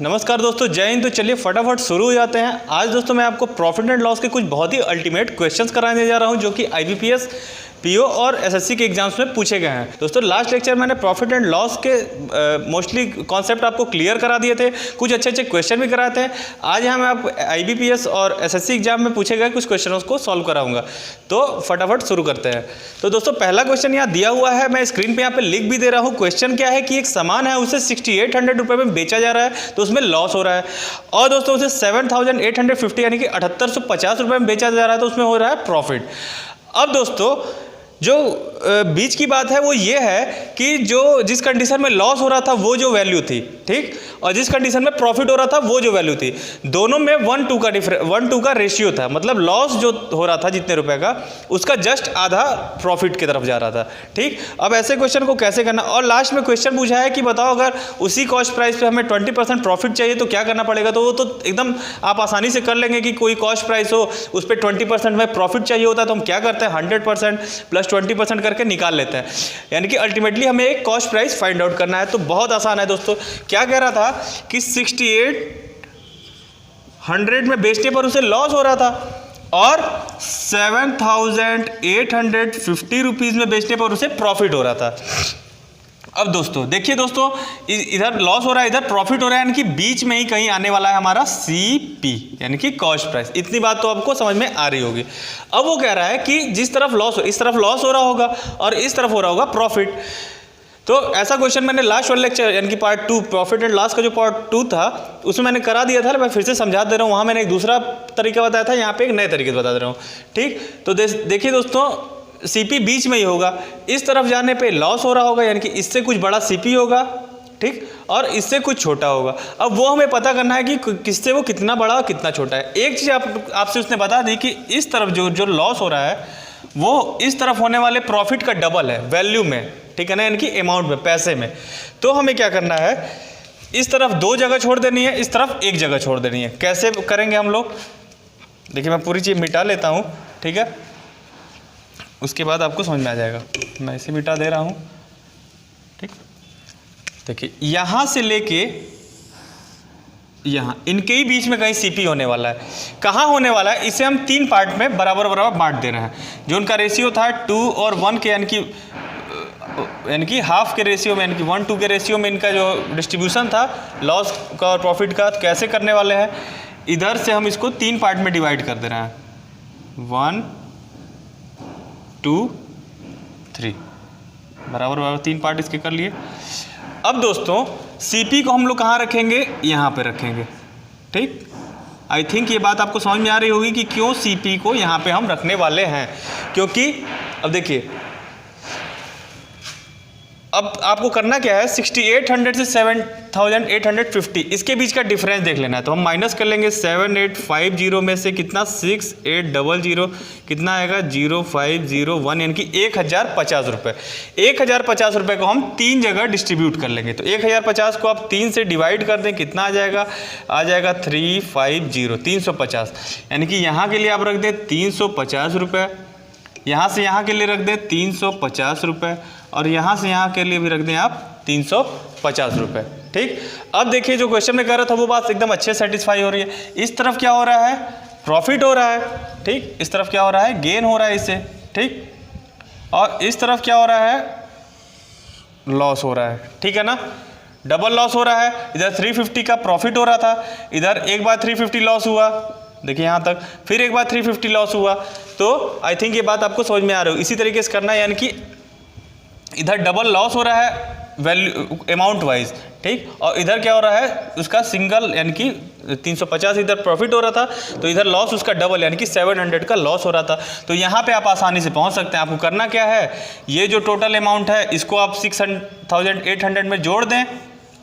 नमस्कार दोस्तों, जय हिंद। तो चलिए फटाफट शुरू हो जाते हैं। आज दोस्तों मैं आपको प्रॉफिट एंड लॉस के कुछ बहुत ही अल्टीमेट क्वेश्चंस कराने जा रहा हूं जो कि आईबीपीएस, पीओ और एसएससी के एग्जाम्स में पूछे गए हैं। दोस्तों लास्ट लेक्चर मैंने प्रॉफिट एंड लॉस के मोस्टली कॉन्सेप्ट आपको क्लियर करा दिए थे, कुछ अच्छे अच्छे क्वेश्चन भी कराए थे। आज यहाँ मैं आपको आईबीपीएस और एसएससी एग्जाम में पूछे गए कुछ क्वेश्चनों को सॉल्व कराऊंगा। तो फटाफट शुरू करते हैं। तो दोस्तों पहला क्वेश्चन यहाँ दिया हुआ है, मैं स्क्रीन पर यहाँ पे लिख भी दे रहा हूँ। क्वेश्चन क्या है कि एक सामान है, उसे 6800 रुपये में बेचा जा रहा है तो उसमें लॉस हो रहा है, और दोस्तों उसे 7850 यानी कि 7850 रुपये में बेचा जा रहा है तो उसमें हो रहा है प्रॉफिट। अब दोस्तों जो बीच की बात है वो ये है कि जो जिस कंडीशन में लॉस हो रहा था वो जो वैल्यू थी, ठीक, और जिस कंडीशन में प्रॉफिट हो रहा था वो जो वैल्यू थी, दोनों में 1:2 का रेशियो था। मतलब लॉस जो हो रहा था जितने रुपए का, उसका जस्ट आधा प्रॉफिट की तरफ जा रहा था, ठीक। अब ऐसे क्वेश्चन को कैसे करना, और लास्ट में क्वेश्चन पूछा है कि बताओ अगर उसी कॉस्ट प्राइस पे हमें 20% प्रॉफिट चाहिए तो क्या करना पड़ेगा। तो वो तो एकदम आप आसानी से कर लेंगे कि कोई कॉस्ट प्राइस हो, उस पर 20% में प्रॉफिट चाहिए होता है तो हम क्या करते हैं, 100% प्लस 20% करके निकाल लेते हैं। यानी कि अल्टीमेटली हमें एक कॉस्ट प्राइस फाइंड आउट करना है। तो बहुत आसान है दोस्तों। क्या कह रहा था कि 6800 में बेचने पर उसे लॉस हो रहा था और 7850 रुपीज में बेचने पर उसे प्रॉफिट हो रहा था। अब दोस्तों देखिए दोस्तों, इधर लॉस हो रहा है, इधर प्रॉफिट हो रहा है, यानी कि बीच में ही कहीं आने वाला है हमारा सीपी यानी कि कॉस्ट प्राइस। इतनी बात तो आपको समझ में आ रही होगी। अब वो कह रहा है कि जिस तरफ लॉस हो, इस तरफ लॉस हो रहा होगा और इस तरफ हो रहा होगा प्रॉफिट। तो ऐसा क्वेश्चन मैंने लास्ट वाले लेक्चर यानी कि पार्ट 2 प्रॉफिट एंड लॉस का जो पार्ट 2 था उसमें मैंने करा दिया था, मैं फिर से समझा दे रहा हूँ। वहाँ मैंने एक दूसरा तरीका बताया था, यहाँ पे एक नए तरीके से बता दे रहा हूँ, ठीक। तो देखिए दोस्तों, सीपी बीच में ही होगा, इस तरफ जाने पे लॉस हो रहा होगा यानी कि इससे कुछ बड़ा सीपी होगा, ठीक, और इससे कुछ छोटा होगा। अब वो हमें पता करना है कि किससे वो कितना बड़ा और कितना छोटा है। एक चीज़ आपसे उसने बता दी कि इस तरफ जो लॉस हो रहा है वो इस तरफ होने वाले प्रॉफिट का डबल है वैल्यू में, ठीक है ना, यानी कि अमाउंट में, पैसे में। तो हमें क्या करना है, इस तरफ 2 जगह छोड़ देनी है, इस तरफ 1 जगह छोड़ देनी है। कैसे करेंगे हम लोग, देखिए मैं पूरी चीज़ मिटा लेता हूँ, ठीक है, उसके बाद आपको समझ में आ जाएगा। मैं इसे मिटा दे रहा हूँ, ठीक। देखिए यहाँ से लेके यहाँ, इनके ही बीच में कहीं सीपी होने वाला है। कहाँ होने वाला है, इसे हम 3 पार्ट में बराबर बराबर बांट दे रहे हैं। जो उनका रेशियो था 2 और 1 के, यानी कि हाफ के रेशियो में, यानी कि 1:2 के रेशियो में इनका जो डिस्ट्रीब्यूशन था लॉस का और प्रॉफिट का, तो कैसे करने वाले हैं, इधर से हम इसको 3 पार्ट में डिवाइड कर दे रहे हैं, 1 2 3 बराबर बराबर 3 पार्ट इसके कर लिए। अब दोस्तों सीपी को हम लोग कहाँ रखेंगे, यहाँ पे रखेंगे, ठीक। आई थिंक ये बात आपको समझ में आ रही होगी कि क्यों सीपी को यहाँ पे हम रखने वाले हैं। क्योंकि अब देखिए, अब आपको करना क्या है, 6800 से 7850 इसके बीच का डिफरेंस देख लेना है। तो हम माइनस कर लेंगे 7850 में से कितना, 6800 कितना आएगा, 0501 यानी कि 1050 रुपये। 1050 रुपये को हम 3 जगह डिस्ट्रीब्यूट कर लेंगे। तो 1050 को आप 3 से डिवाइड कर दें, कितना आ जाएगा 350, 350, यानी कि यहाँ के लिए आप रख दें 350 रुपये, यहाँ से यहाँ के लिए रख दें 350 रुपये, और यहाँ से यहाँ के लिए भी रख दें आप 350 रुपये, ठीक। अब देखिए जो क्वेश्चन में कह रहा था वो बात एकदम अच्छे सेटिस्फाई हो रही है। इस तरफ क्या हो रहा है, प्रॉफिट हो रहा है, ठीक। इस तरफ क्या हो रहा है, गेन हो रहा है इससे, ठीक। और इस तरफ क्या हो रहा है, लॉस हो रहा है, ठीक है ना, डबल लॉस हो रहा है। इधर 350 का प्रॉफिट हो रहा था, इधर एक बार 350 लॉस हुआ, देखिए यहाँ तक, फिर एक बार 350 लॉस हुआ। तो आई थिंक ये बात आपको समझ में आ रही हो। इसी तरीके से करना है, यानी कि इधर डबल लॉस हो रहा है वैल्यू अमाउंट वाइज, ठीक, और इधर क्या हो रहा है, उसका सिंगल यानी कि 350 इधर प्रॉफिट हो रहा था, तो इधर लॉस उसका डबल यानी कि 700 का लॉस हो रहा था। तो यहाँ पे आप आसानी से पहुँच सकते हैं। आपको करना क्या है, ये जो टोटल अमाउंट है इसको आप 6800 में जोड़ दें,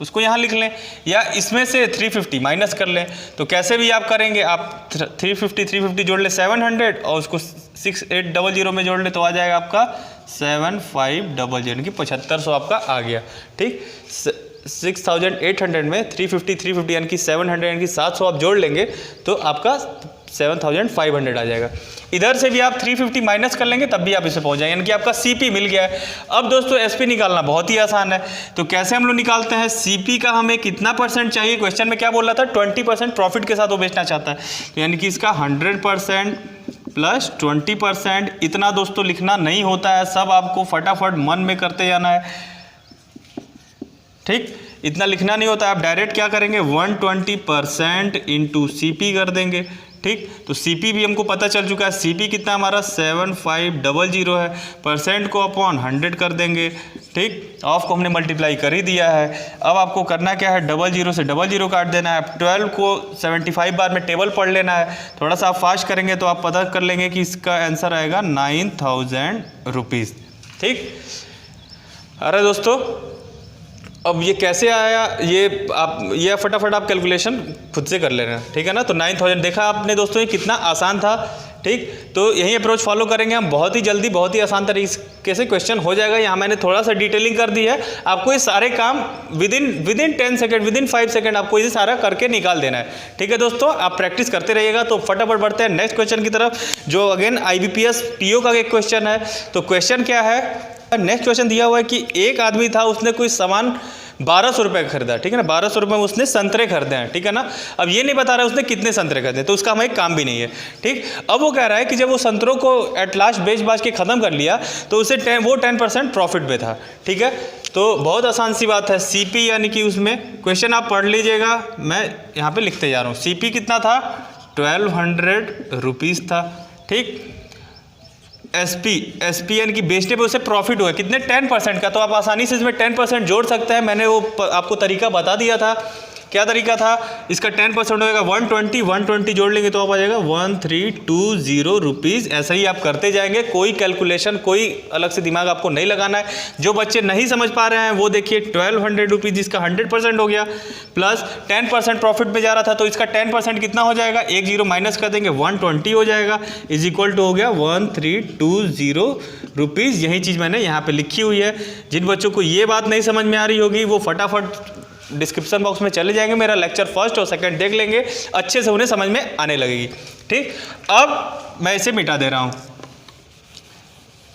उसको यहाँ लिख लें, या इसमें से 350 माइनस कर लें। तो कैसे भी आप करेंगे, आप 350 जोड़ लें 700 और उसको 6800 में जोड़ लें तो आ जाएगा आपका 7500 यानी कि 7500 आपका आ गया, ठीक। 6800 में 350 यानी कि 700 यानी कि 700 आप जोड़ लेंगे तो आपका 7,500 आ जाएगा। इधर से भी आप 350 माइनस कर लेंगे तब भी आप इसे पहुंच जाएंगे, यानी कि आपका सीपी मिल गया है। अब दोस्तों एसपी निकालना बहुत ही आसान है, तो कैसे हम लोग निकालते हैं? सीपी का हमें कितना परसेंट चाहिए? क्वेश्चन में क्या बोल रहा था? 20% प्रॉफिट के साथ वो बेचना चाहता है, तो यानी कि इसका 100% प्लस 20%। इतना दोस्तों लिखना नहीं होता है, सब आपको फटाफट मन में करते जाना है, ठीक? इतना लिखना नहीं होता है, आप डायरेक्ट क्या करेंगे? 120% इंटू सीपी कर देंगे, ठीक? तो सीपी भी हमको पता चल चुका है, सीपी कितना हमारा 7500 है, परसेंट को अपॉन 100 कर देंगे, ठीक? ऑफ को हमने मल्टीप्लाई कर ही दिया है। अब आपको करना क्या है? 00 से 00 काट देना है, 12 को 75 बार में टेबल पढ़ लेना है। थोड़ा सा आप फास्ट करेंगे तो आप पता कर लेंगे कि इसका आंसर आएगा 9000 रुपीज़, ठीक? अरे दोस्तों अब ये कैसे आया, ये फटाफट आप कैलकुलेशन खुद से कर लेना, ठीक है ना? तो 9000 देखा आपने दोस्तों, ये कितना आसान था, ठीक? तो यही अप्रोच फॉलो करेंगे हम, बहुत ही जल्दी बहुत ही आसान तरीके से क्वेश्चन हो जाएगा। यहाँ मैंने थोड़ा सा डिटेलिंग कर दी है, आपको ये सारे काम with in 10 second, with in 5 second आपको ये सारा करके निकाल देना है, ठीक है दोस्तों? आप प्रैक्टिस करते रहिएगा। तो फटाफट बढ़ते हैं नेक्स्ट क्वेश्चन की तरफ, जो अगेन IBPS PO का एक क्वेश्चन है। तो क्वेश्चन क्या है? नेक्स्ट क्वेश्चन दिया हुआ है कि एक आदमी था, उसने कोई सामान 1200 रुपये का खरीदा, ठीक है ना? 1200 रुपये में उसने संतरे खरीदे हैं, ठीक है ना? अब ये नहीं बता रहा है उसने कितने संतरे खरीदे, तो उसका हमें काम भी नहीं है, ठीक? अब वो कह रहा है कि जब वो संतरों को एट लास्ट बेच बाच के ख़त्म कर लिया तो उसे 10% प्रॉफिट में था, ठीक है? तो बहुत आसान सी बात है, सीपी यानी कि उसमें क्वेश्चन आप पढ़ लीजिएगा, मैं यहाँ पर लिखते जा रहा हूँ। सीपी कितना था? 1200 रुपीज़ था, ठीक? एसपी यानी कि बेचने पे उसे प्रॉफिट हुआ कितने? 10% का। तो आप आसानी से इसमें 10% जोड़ सकते हैं, मैंने वो आपको तरीका बता दिया था। क्या तरीका था इसका? 10% होगा 120 जोड़ लेंगे तो आप आ जाएगा 1320 रुपीज़। ऐसा ही आप करते जाएंगे, कोई कैलकुलेशन, कोई अलग से दिमाग आपको नहीं लगाना है। जो बच्चे नहीं समझ पा रहे हैं वो देखिए 1200 रुपीज़, जिसका 100% हो गया, प्लस 10% प्रॉफिट में जा रहा था, तो इसका 10% कितना हो जाएगा? एक जीरो माइनस कर देंगे, 120 हो जाएगा, इज इक्वल टू हो गया 1320 रुपीज़। यही चीज़ मैंने यहाँ पर लिखी हुई है। जिन बच्चों को ये बात नहीं समझ में आ रही होगी वो फटाफट डिस्क्रिप्शन बॉक्स में चले जाएंगे, मेरा लेक्चर फर्स्ट और सेकंड देख लेंगे, अच्छे से उन्हें समझ में आने लगेगी, ठीक? अब मैं इसे मिटा दे रहा हूं।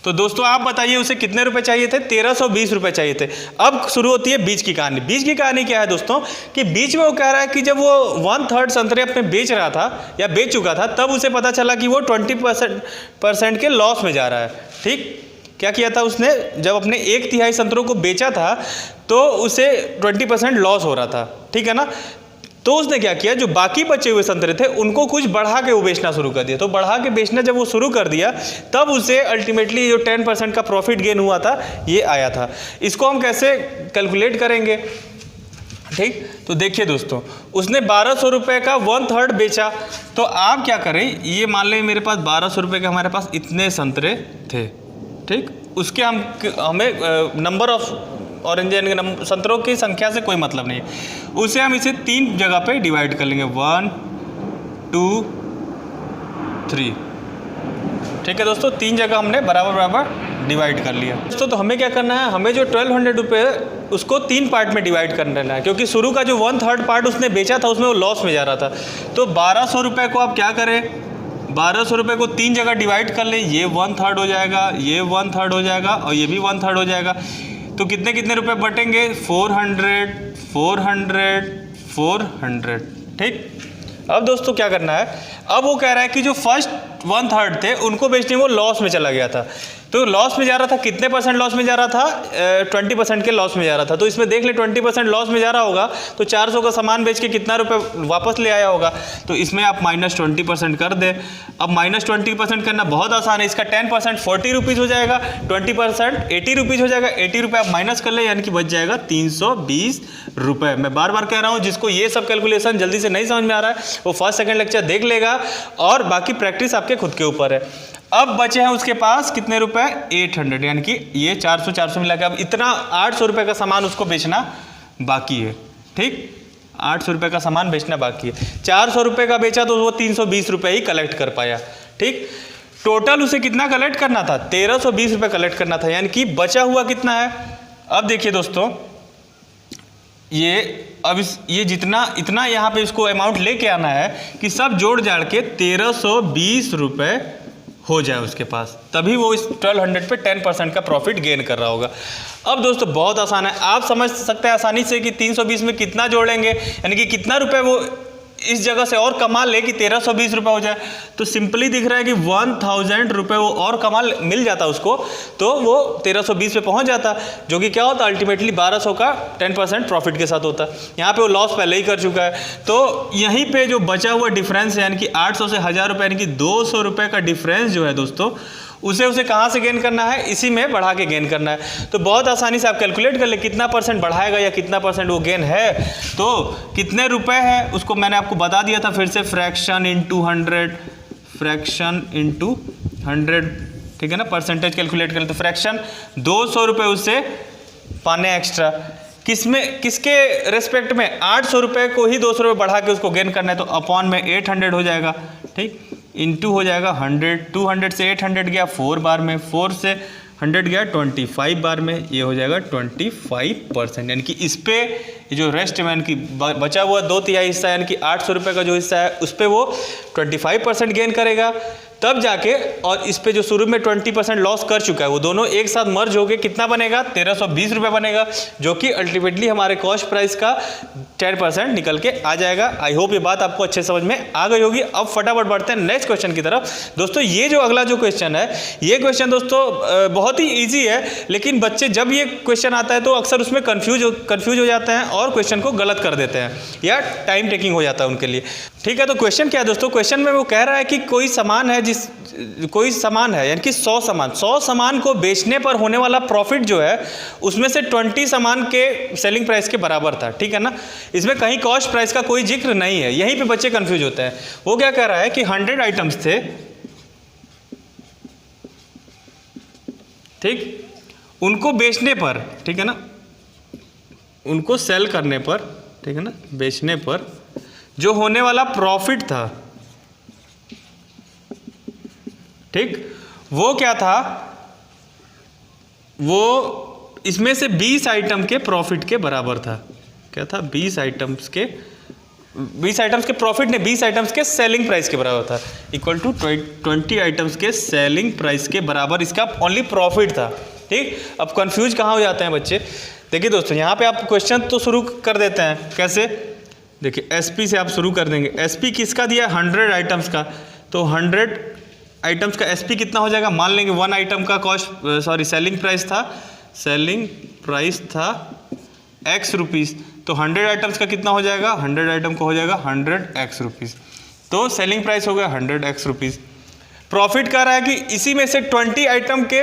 तो दोस्तों आप बताइए उसे कितने रुपए चाहिए थे? 1320 रुपए चाहिए थे। अब शुरू होती है बीच की कहानी। बीच की कहानी क्या है दोस्तों? कि बीच में वो कह रहा है कि जब वो 1/3 संतरे अपने बेच रहा था या बेच चुका था, तब उसे पता चला कि वो 20% के लॉस में जा रहा है, ठीक? क्या किया था उसने? जब अपने 1/3 संतरों को बेचा था तो उसे 20% लॉस हो रहा था, ठीक है ना? तो उसने क्या किया, जो बाकी बचे हुए संतरे थे उनको कुछ बढ़ा के वो बेचना शुरू कर दिया। तो बढ़ा के बेचना जब वो शुरू कर दिया तब उसे अल्टीमेटली जो 10% का प्रॉफिट गेन हुआ था ये आया था। इसको हम कैसे कैलकुलेट करेंगे, ठीक? तो देखिए दोस्तों, उसने 1200 रुपये का 1/3 बेचा, तो आप क्या करें, ये मान लें मेरे पास 1200 रुपये के हमारे पास इतने संतरे थे, ठीक? उसके हमें नंबर ऑफ ऑरेंज यानी संतरों की संख्या से कोई मतलब नहीं है, उसे हम इसे 3 जगह पे डिवाइड कर लेंगे, 1 2 3, ठीक है दोस्तों? 3 जगह हमने बराबर बराबर डिवाइड कर लिया दोस्तों। तो हमें क्या करना है, हमें जो 1200 रुपये उसको 3 पार्ट में डिवाइड कर लेना है, क्योंकि शुरू का जो 1/3 पार्ट उसने बेचा था उसमें वो लॉस में जा रहा था। तो 1200 रुपये को आप क्या करें, 1200 रुपये को 3 जगह डिवाइड कर लें, ये 1/3 हो जाएगा, ये 1/3 हो जाएगा और ये भी 1/3 हो जाएगा। तो कितने कितने रुपए बटेंगे? 400 400 400, ठीक? अब दोस्तों क्या करना है, अब वो कह रहा है कि जो फर्स्ट 1/3 थे उनको बेचने वो लॉस में चला गया था। तो लॉस में जा रहा था, कितने % लॉस में जा रहा था? 20% के लॉस में जा रहा था। तो इसमें देख ले 20% लॉस में जा रहा होगा तो 400 का सामान बेच के कितना रुपए वापस ले आया होगा? तो इसमें आप -20% कर दें। अब -20% करना बहुत आसान है, इसका 10% 40 रुपीज़ हो जाएगा, 20% 80 रुपीज़ हो जाएगा, 80 रुपये आप माइनस कर ले, यानी कि बच जाएगा 320 रुपये। मैं बार बार कह रहा हूँ, जिसको ये सब कैलकुलेशन जल्दी से नहीं समझ में आ रहा है वो फर्स्ट सेकंड लेक्चर देख लेगा, और बाकी प्रैक्टिस आपके खुद के ऊपर है। अब बचे हैं उसके पास कितने रुपए? 800, यानी कि ये 400 मिला के अब इतना 800 रुपये का सामान उसको बेचना बाकी है, ठीक? 800 रुपये का सामान बेचना बाकी है। 400 रुपये का बेचा तो वो 320 रुपये ही कलेक्ट कर पाया, ठीक? टोटल उसे कितना कलेक्ट करना था? 1320 रुपये कलेक्ट करना था, यानी कि बचा हुआ कितना है? अब देखिए दोस्तों, ये जितना इतना यहाँ पे इसको अमाउंट लेके आना है कि सब जोड़ जाड़ के 1320 रुपये हो जाए उसके पास, तभी वो इस 1200 पे 10% का प्रॉफिट गेन कर रहा होगा। अब दोस्तों बहुत आसान है, आप समझ सकते हैं आसानी से कि 320 में कितना जोड़ेंगे, यानी कि कितना रुपए वो इस जगह से और कमा ले कि 1320 रुपये हो जाए। तो सिंपली दिख रहा है कि 1000 रुपये वो और कमा मिल जाता उसको, तो वो 1320 पे पहुंच जाता, जो कि क्या होता अल्टीमेटली 1200 का 10% प्रॉफिट के साथ होता। यहाँ पे वो लॉस पहले ही कर चुका है, तो यहीं पे जो बचा हुआ डिफरेंस है यानी कि 800 से 1000 रुपये यानी कि 200 रुपये का डिफरेंस जो है दोस्तों, उसे कहाँ से गेन करना है, इसी में बढ़ा के गेन करना है। तो बहुत आसानी से आप कैलकुलेट कर ले कितना परसेंट बढ़ाएगा या कितना परसेंट वो गेन है, तो कितने रुपए है उसको मैंने आपको बता दिया था फिर से, फ्रैक्शन इंटू 100, ठीक है ना, परसेंटेज कैलकुलेट कर ले तो फ्रैक्शन 200 रुपये उससे पाने एक्स्ट्रा, किसके रेस्पेक्ट में 800 रुपये को ही 200 रुपये बढ़ा के उसको गेन करना है, तो अपॉन में 800 हो जाएगा, ठीक, इंटू हो जाएगा 100, 200 से 800 गया 4 बार में, 4 से 100 गया 25 बार में, ये हो जाएगा 25%, यानी कि इस पे जो रेस्ट में यानी कि बचा हुआ 2/3 हिस्सा यानी कि 800 रुपये का जो हिस्सा है उस पर वो 25% गेन करेगा, तब जाके, और इस पे जो शुरू में 20% लॉस कर चुका है वो दोनों एक साथ मर्ज होके कितना बनेगा, 1320 रुपये बनेगा, जो कि अल्टीमेटली हमारे कॉस्ट प्राइस का 10% निकल के आ जाएगा। आई होप ये बात आपको अच्छे समझ में आ गई होगी। अब फटाफट बढ़ते हैं नेक्स्ट क्वेश्चन की तरफ। दोस्तों ये जो अगला जो क्वेश्चन है, ये क्वेश्चन दोस्तों बहुत ही ईजी है, लेकिन बच्चे जब ये क्वेश्चन आता है तो अक्सर उसमें कन्फ्यूज हो जाते हैं और क्वेश्चन को गलत कर देते हैं या टाइम टेकिंग हो जाता है उनके लिए, ठीक है। तो क्वेश्चन क्या है दोस्तों, क्वेश्चन में वो कह रहा है कि कोई सामान है यानी कि 100 सामान को बेचने पर होने वाला प्रॉफिट जो है उसमें से 20 सामान के सेलिंग प्राइस के बराबर था, ठीक है ना। इसमें कहीं कॉस्ट प्राइस का कोई जिक्र नहीं है, यहीं पे बच्चे कंफ्यूज होते हैं। वो क्या कह रहा है कि 100 आइटम्स थे, ठीक, उनको बेचने पर, ठीक है ना, उनको सेल करने पर, ठीक है ना, बेचने पर जो होने वाला प्रॉफिट था, ठीक, वो क्या था, वो इसमें से 20 आइटम के प्रॉफिट के बराबर था। क्या था, 20 आइटम्स के प्रॉफिट ने 20 आइटम्स के सेलिंग प्राइस के बराबर था, इक्वल टू 20 आइटम्स के सेलिंग प्राइस के बराबर इसका ओनली प्रॉफिट था, ठीक। अब कंफ्यूज कहाँ हो जाते हैं बच्चे, देखिए दोस्तों यहाँ पे आप क्वेश्चन तो शुरू कर देते हैं, कैसे, देखिए एसपी से आप शुरू कर देंगे। एसपी किसका दिया, 100 आइटम्स का, तो 100 आइटम्स का एसपी कितना हो जाएगा, मान लेंगे 1 आइटम का सेलिंग प्राइस था x रुपीज़, तो 100 आइटम्स का कितना हो जाएगा, 100 आइटम का हो जाएगा 100x रुपीज़, तो सेलिंग प्राइस हो गया 100x रुपीज़। प्रॉफिट कह रहा है कि इसी में से 20 आइटम के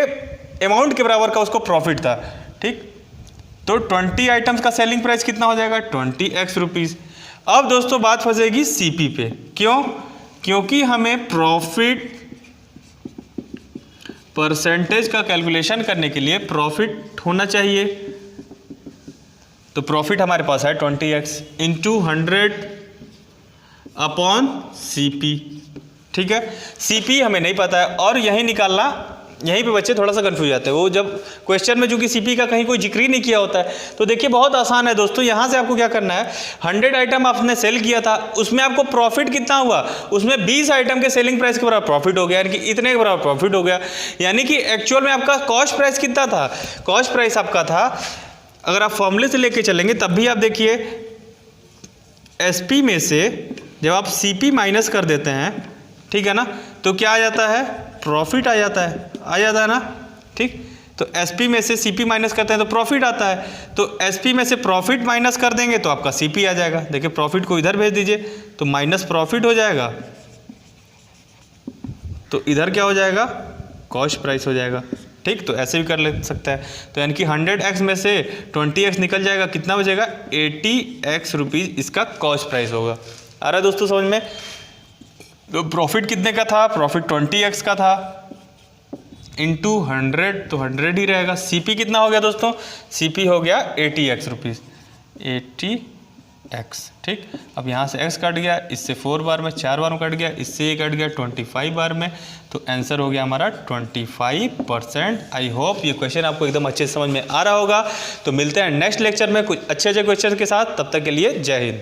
अमाउंट के बराबर का उसको प्रॉफिट था, ठीक, तो 20 आइटम्स का सेलिंग प्राइस कितना हो जाएगा, 20x रुपीज़। अब दोस्तों बात फंसेगी सीपी पे, क्योंकि हमें प्रॉफिट परसेंटेज का कैलकुलेशन करने के लिए प्रॉफिट होना चाहिए, तो प्रॉफिट हमारे पास है 20x इंटू 100 अपॉन सीपी, ठीक है। सीपी हमें नहीं पता है और यही निकालना, यहीं पे बच्चे थोड़ा सा कंफ्यूज जाते हैं। वो जब क्वेश्चन में चूंकि सीपी का कहीं कोई जिक्र ही नहीं किया होता है, तो देखिए बहुत आसान है दोस्तों। यहाँ से आपको क्या करना है, 100 आइटम आपने सेल किया था, उसमें आपको प्रॉफिट कितना हुआ, उसमें 20 आइटम के सेलिंग प्राइस के बराबर प्रॉफिट हो गया, यानी कि इतने के बराबर प्रॉफिट हो गया। यानी कि एक्चुअल में आपका कॉस्ट प्राइस कितना था, कॉस्ट प्राइस आपका था, अगर आप फॉर्मूले से लेके चलेंगे तब भी आप देखिए एसपी में से जब आप सीपी माइनस कर देते हैं, ठीक है ना, तो क्या आ जाता है, प्रॉफिट आ जाता है ना, ठीक। तो एसपी में से सीपी माइनस करते हैं तो प्रॉफिट आता है, तो एसपी में से प्रॉफिट माइनस कर देंगे तो आपका सीपी आ जाएगा। देखिए प्रॉफिट को इधर भेज दीजिए तो माइनस प्रॉफिट हो जाएगा, तो इधर क्या हो जाएगा, कॉस्ट प्राइस हो जाएगा, ठीक। तो ऐसे भी कर ले सकता है, तो यानी कि 100x में से 20x निकल जाएगा, कितना बचेगा, 80x रुपीज़ इसका कॉस्ट प्राइस होगा। आ रहा है दोस्तों समझ में। तो प्रॉफिट कितने का था, प्रॉफिट 20x का था इंटू 100, तो 100 ही रहेगा। सीपी कितना हो गया दोस्तों, सीपी हो गया 80x रुपीज़, 80, x। ठीक, अब यहाँ से x कट गया, इससे 4 बार में 4 बार में कट गया, इससे ये कट गया 25 बार में, तो आंसर हो गया हमारा 25%। आई होप ये क्वेश्चन आपको एकदम अच्छे से समझ में आ रहा होगा। तो मिलते हैं नेक्स्ट लेक्चर में कुछ अच्छे क्वेश्चन के साथ, तब तक के लिए जय हिंद।